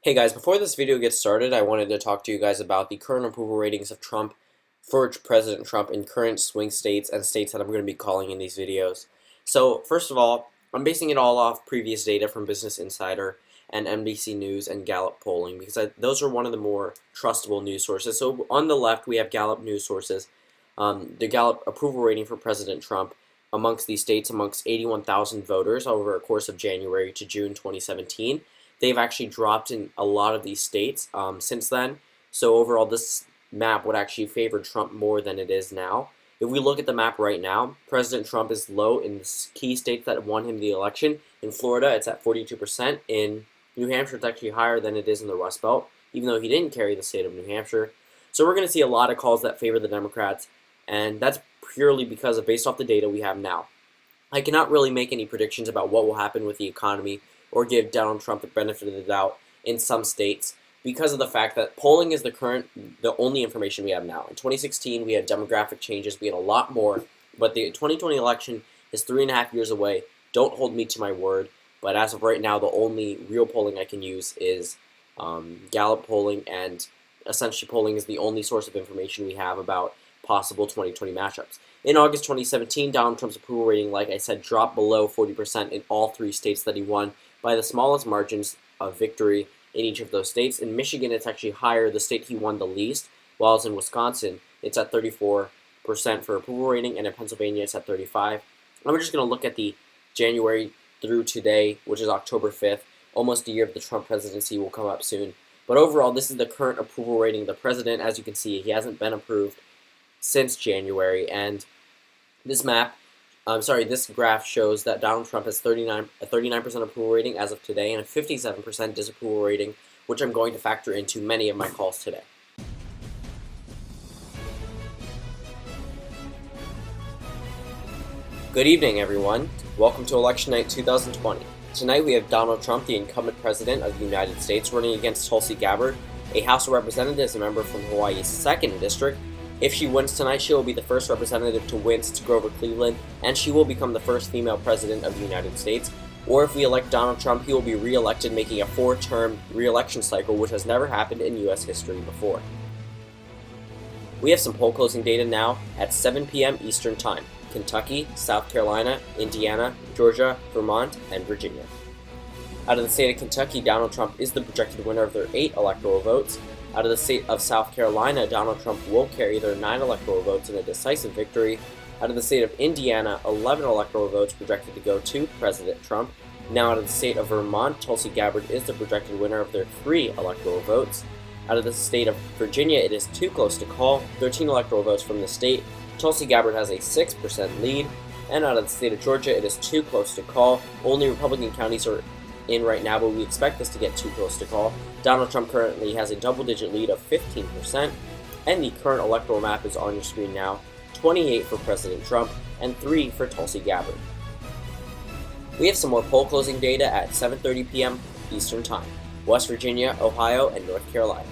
Hey guys, before this video gets started, I wanted to talk to you guys about the current approval ratings of Trump for President Trump in current swing states and states that I'm going to be calling in these videos. So, first of all, I'm basing it all off previous data from Business Insider and NBC News and Gallup polling because those are one of the more trustable news sources. So, on the left, we have Gallup news sources. The Gallup approval rating for President Trump amongst these states, amongst 81,000 voters over a course of January to June 2017. They've actually dropped in a lot of these states since then. So overall, this map would actually favor Trump more than it is now. If we look at the map right now, President Trump is low in key states that won him the election. In Florida, it's at 42%. In New Hampshire, it's actually higher than it is in the Rust Belt, even though he didn't carry the state of New Hampshire. So we're going to see a lot of calls that favor the Democrats, and that's purely because of based off the data we have now. I cannot really make any predictions about what will happen with the economy or give Donald Trump the benefit of the doubt in some states because of the fact that polling is the only information we have now. In 2016, we had demographic changes, we had a lot more, but the 2020 election is 3.5 years away. Don't hold me to my word, but as of right now, the only real polling I can use is Gallup polling, and essentially polling is the only source of information we have about possible 2020 matchups. In August 2017, Donald Trump's approval rating, like I said, dropped below 40% in all 3 states that he won by the smallest margins of victory in each of those states. In Michigan, it's actually higher, the state he won the least, while in Wisconsin, it's at 34% for approval rating, and in Pennsylvania, it's at 35%. I'm just going to look at the January through today, which is October 5th. Almost a year of the Trump presidency will come up soon. But overall, this is the current approval rating of the president. As you can see, he hasn't been approved since January, and this graph shows that Donald Trump has a 39% approval rating as of today and a 57% disapproval rating, which I'm going to factor into many of my calls today. Good evening, everyone. Welcome to Election Night 2020. Tonight we have Donald Trump, the incumbent president of the United States, running against Tulsi Gabbard, a House of Representatives member from Hawaii's 2nd District. If she wins tonight, she will be the first representative to win since Grover Cleveland, and she will become the first female president of the United States. Or if we elect Donald Trump, he will be re-elected, making a 4-term re-election cycle, which has never happened in U.S. history before. We have some poll closing data now at 7 p.m. Eastern Time. Kentucky, South Carolina, Indiana, Georgia, Vermont, and Virginia. Out of the state of Kentucky, Donald Trump is the projected winner of their 8 electoral votes. Out of the state of South Carolina, Donald Trump will carry their 9 electoral votes in a decisive victory. Out of the state of Indiana, 11 electoral votes projected to go to President Trump. Now out of the state of Vermont, Tulsi Gabbard is the projected winner of their 3 electoral votes. Out of the state of Virginia, it is too close to call. 13 electoral votes from the state. Tulsi Gabbard has a 6% lead. And out of the state of Georgia, it is too close to call. Only Republican counties are in right now, but we expect this to get too close to call. Donald Trump currently has a double-digit lead of 15%, and the current electoral map is on your screen now. 28 for President Trump, and 3 for Tulsi Gabbard. We have some more poll closing data at 7:30 p.m. Eastern Time. West Virginia, Ohio, and North Carolina.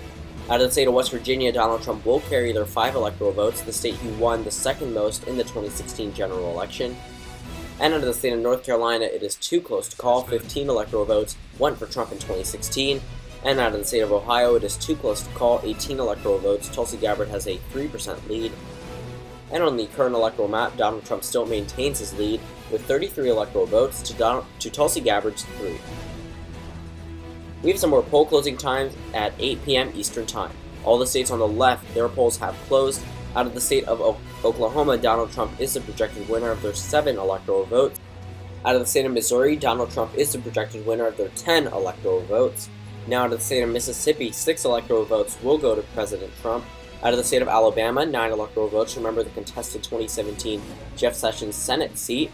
Out of the state of West Virginia, Donald Trump will carry their 5 electoral votes, the state he won the second most in the 2016 general election. And out of the state of North Carolina, it is too close to call. 15 electoral votes went for Trump in 2016. And out of the state of Ohio, it is too close to call. 18 electoral votes. Tulsi Gabbard has a 3% lead. And on the current electoral map, Donald Trump still maintains his lead with 33 electoral votes to Tulsi Gabbard's 3. We have some more poll closing times at 8 p.m. Eastern Time. All the states on the left, their polls have closed. Out of the state of Oklahoma, Donald Trump is the projected winner of their 7 electoral votes. Out of the state of Missouri, Donald Trump is the projected winner of their 10 electoral votes. Now out of the state of Mississippi, 6 electoral votes will go to President Trump. Out of the state of Alabama, 9 electoral votes. Remember the contested 2017 Jeff Sessions Senate seat.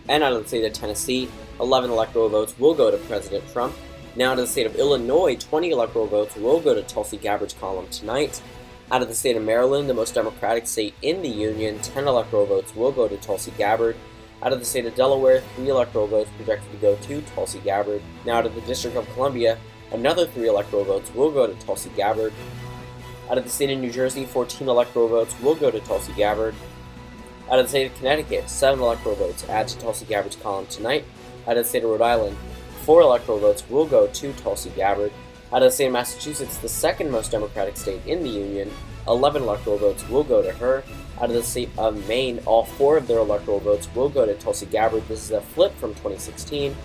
And out of the state of Tennessee, 11 electoral votes will go to President Trump. Now out of the state of Illinois, 20 electoral votes will go to Tulsi Gabbard's column tonight. Out of the state of Maryland, the most Democratic state in the Union, 10 electoral votes will go to Tulsi Gabbard. Out of the state of Delaware, 3 electoral votes projected to go to Tulsi Gabbard. Now out of the District of Columbia, another 3 electoral votes will go to Tulsi Gabbard. Out of the state of New Jersey, 14 electoral votes will go to Tulsi Gabbard. Out of the state of Connecticut, 7 electoral votes add to Tulsi Gabbard's column tonight. Out of the state of Rhode Island, 4 electoral votes will go to Tulsi Gabbard. Out of the state of Massachusetts, the second most Democratic state in the Union, 11 electoral votes will go to her. Out of the state of Maine, all 4 of their electoral votes will go to Tulsi Gabbard. This is a flip from 2016.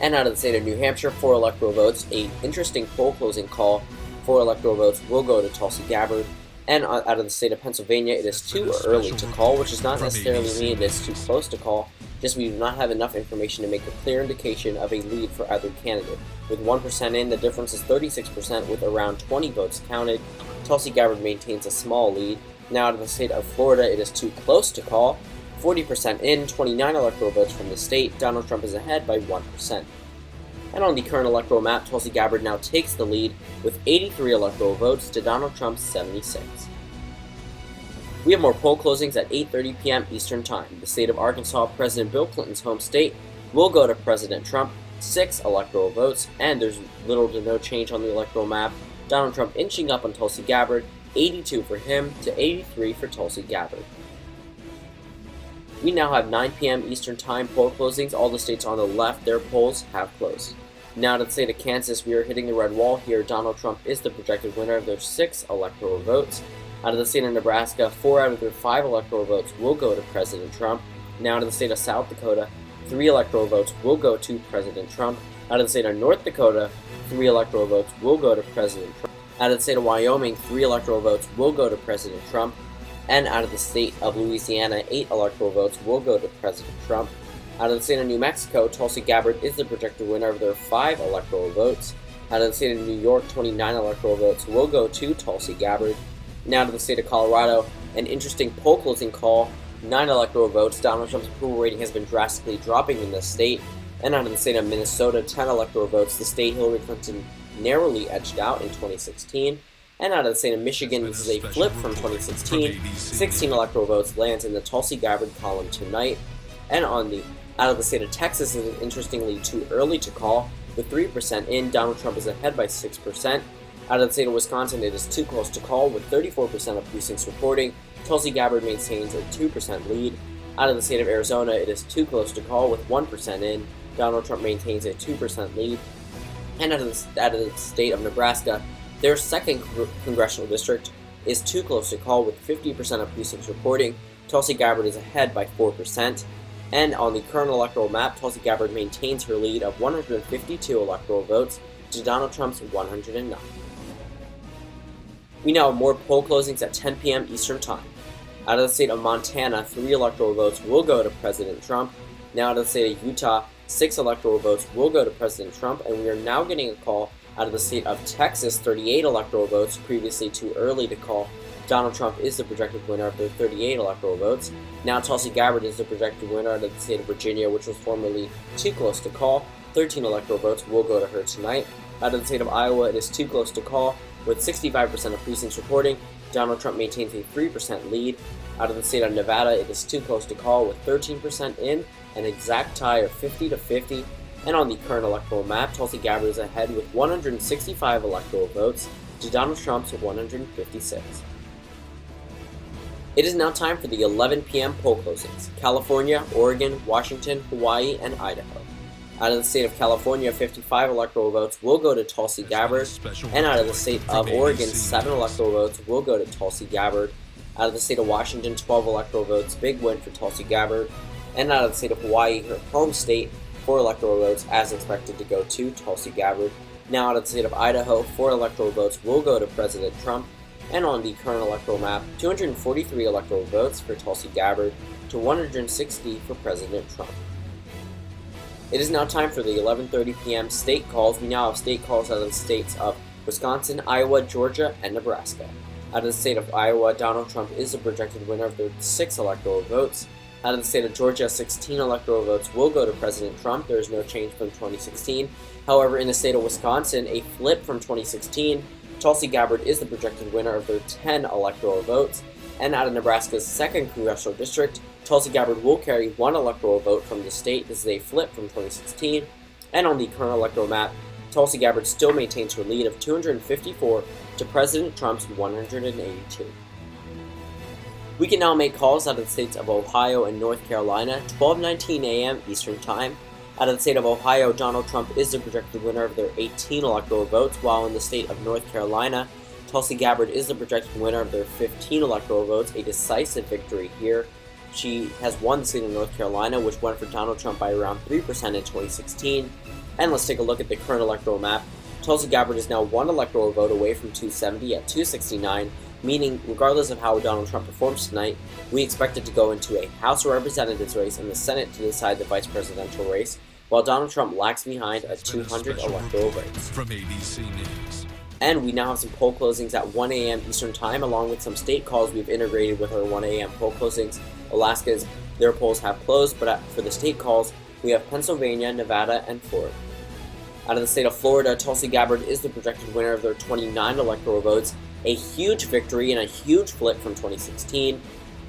And out of the state of New Hampshire, 4 electoral votes, an interesting poll closing call, 4 electoral votes will go to Tulsi Gabbard. And out of the state of Pennsylvania, it is too early to call, which does not necessarily mean it is too close to call, just we do not have enough information to make a clear indication of a lead for either candidate. With 1% in, the difference is 36%, with around 20 votes counted. Tulsi Gabbard maintains a small lead. Now out of the state of Florida, it is too close to call. 40% in, 29 electoral votes from the state. Donald Trump is ahead by 1%. And on the current electoral map, Tulsi Gabbard now takes the lead with 83 electoral votes to Donald Trump's 76. We have more poll closings at 8:30 p.m. Eastern Time. The state of Arkansas, President Bill Clinton's home state, will go to President Trump, 6 electoral votes, and there's little to no change on the electoral map. Donald Trump inching up on Tulsi Gabbard, 82 for him to 83 for Tulsi Gabbard. We now have 9 p.m. Eastern Time poll closings. All the states on the left, their polls have closed. Now to the state of Kansas, we are hitting the red wall here. Donald Trump is the projected winner of their 6 electoral votes. Out of the state of Nebraska, 4 out of their 5 electoral votes will go to President Trump. Now to the state of South Dakota, 3 electoral votes will go to President Trump. Out of the state of North Dakota, 3 electoral votes will go to President Trump. Out of the state of Wyoming, 3 electoral votes will go to President Trump. And out of the state of Louisiana, 8 electoral votes will go to President Trump. Out of the state of New Mexico, Tulsi Gabbard is the projected winner of their 5 electoral votes. Out of the state of New York, 29 electoral votes will go to Tulsi Gabbard. Now to the state of Colorado, an interesting poll closing call, 9 electoral votes. Donald Trump's approval rating has been drastically dropping in this state. And out of the state of Minnesota, 10 electoral votes. The state Hillary Clinton narrowly edged out in 2016. And out of the state of Michigan, this is a flip from 2016. 16 electoral votes lands in the Tulsi Gabbard column tonight. And out of the state of Texas, it is interestingly too early to call. With 3% in, Donald Trump is ahead by 6%. Out of the state of Wisconsin, it is too close to call. With 34% of precincts reporting, Tulsi Gabbard maintains a 2% lead. Out of the state of Arizona, it is too close to call. With 1% in, Donald Trump maintains a 2% lead. And out of the state of Nebraska, their second congressional district is too close to call. With 50% of precincts reporting, Tulsi Gabbard is ahead by 4%. And on the current electoral map, Tulsi Gabbard maintains her lead of 152 electoral votes to Donald Trump's 109. We now have more poll closings at 10 p.m. Eastern Time. Out of the state of Montana, 3 electoral votes will go to President Trump. Now out of the state of Utah, 6 electoral votes will go to President Trump. And we are now getting a call out of the state of Texas, 38 electoral votes, previously too early to call. Donald Trump is the projected winner of the 38 electoral votes. Now Tulsi Gabbard is the projected winner out of the state of Virginia, which was formerly too close to call. 13 electoral votes will go to her tonight. Out of the state of Iowa, it is too close to call. With 65% of precincts reporting, Donald Trump maintains a 3% lead. Out of the state of Nevada, it is too close to call. With 13% in, an exact tie of 50-50. And on the current electoral map, Tulsi Gabbard is ahead with 165 electoral votes to Donald Trump's 156. It is now time for the 11 p.m. poll closings. California, Oregon, Washington, Hawaii, and Idaho. Out of the state of California, 55 electoral votes will go to Tulsi Gabbard. And out of the state of Oregon, 7 electoral votes will go to Tulsi Gabbard. Out of the state of Washington, 12 electoral votes, big win for Tulsi Gabbard. And out of the state of Hawaii, her home state, 4 electoral votes as expected to go to Tulsi Gabbard. Now out of the state of Idaho, 4 electoral votes will go to President Trump. And on the current electoral map, 243 electoral votes for Tulsi Gabbard to 160 for President Trump. It is now time for the 11:30 p.m. state calls. We now have state calls out of the states of Wisconsin, Iowa, Georgia, and Nebraska. Out of the state of Iowa, Donald Trump is the projected winner of the 6 electoral votes. Out of the state of Georgia, 16 electoral votes will go to President Trump. There is no change from 2016. However, in the state of Wisconsin, a flip from 2016, Tulsi Gabbard is the projected winner of their 10 electoral votes. And out of Nebraska's 2nd congressional district, Tulsi Gabbard will carry 1 electoral vote from the state. This is a flip from 2016. And on the current electoral map, Tulsi Gabbard still maintains her lead of 254 to President Trump's 182. We can now make calls out of the states of Ohio and North Carolina, 12:19 a.m. Eastern Time. Out of the state of Ohio, Donald Trump is the projected winner of their 18 electoral votes, while in the state of North Carolina, Tulsi Gabbard is the projected winner of their 15 electoral votes, a decisive victory here. She has won the state of North Carolina, which went for Donald Trump by around 3% in 2016. And let's take a look at the current electoral map. Tulsi Gabbard is now one electoral vote away from 270 at 269, meaning regardless of how Donald Trump performs tonight, we expect it to go into a House of Representatives race and the Senate to decide the vice presidential race, while Donald Trump lags behind at 200 electoral votes. From ABC News. And we now have some poll closings at 1 a.m. Eastern Time, along with some state calls we've integrated with our 1 a.m. poll closings. Alaska's, their polls have closed, but for the state calls, we have Pennsylvania, Nevada, and Florida. Out of the state of Florida, Tulsi Gabbard is the projected winner of their 29 electoral votes, a huge victory and a huge flip from 2016.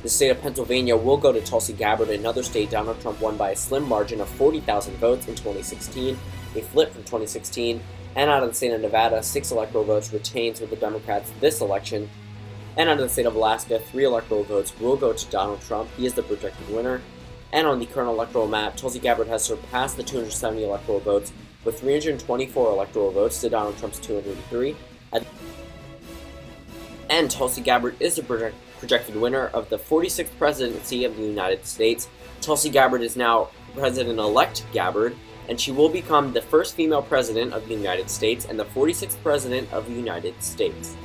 The state of Pennsylvania will go to Tulsi Gabbard, another state Donald Trump won by a slim margin of 40,000 votes in 2016, a flip from 2016. And out of the state of Nevada, 6 electoral votes retains with the Democrats this election. And out of the state of Alaska, 3 electoral votes will go to Donald Trump. He is the projected winner. And on the current electoral map, Tulsi Gabbard has surpassed the 270 electoral votes with 324 electoral votes to Donald Trump's 203. And Tulsi Gabbard is the projected winner of the 46th presidency of the United States. Tulsi Gabbard is now President-elect Gabbard, and she will become the first female president of the United States and the 46th president of the United States.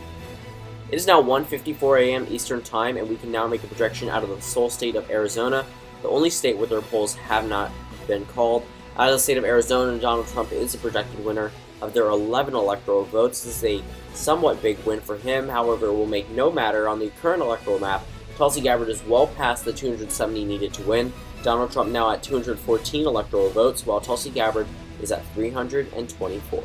It is now 1:54 a.m. Eastern Time, and we can now make a projection out of the sole state of Arizona, the only state where their polls have not been called. Out of the state of Arizona, Donald Trump is the projected winner of their 11 electoral votes. This is a somewhat big win for him, however, it will make no matter. On the current electoral map, Tulsi Gabbard is well past the 270 needed to win. Donald Trump now at 214 electoral votes, while Tulsi Gabbard is at 324.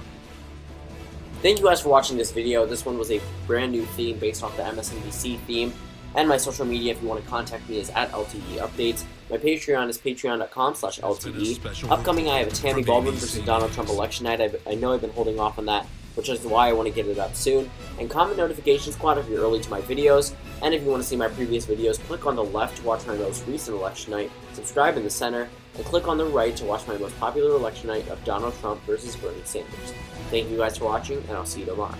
Thank you guys for watching this video. This one was a brand new theme based off the MSNBC theme. And my social media, if you want to contact me, is at LTE Updates. My Patreon is patreon.com/LTE. Upcoming, I have a Tammy Baldwin versus Donald Trump election night. I know I've been holding off on that, which is why I want to get it up soon. And comment notification squad if you're early to my videos. And if you want to see my previous videos, click on the left to watch my most recent election night, subscribe in the center, and click on the right to watch my most popular election night of Donald Trump versus Bernie Sanders. Thank you guys for watching, and I'll see you tomorrow.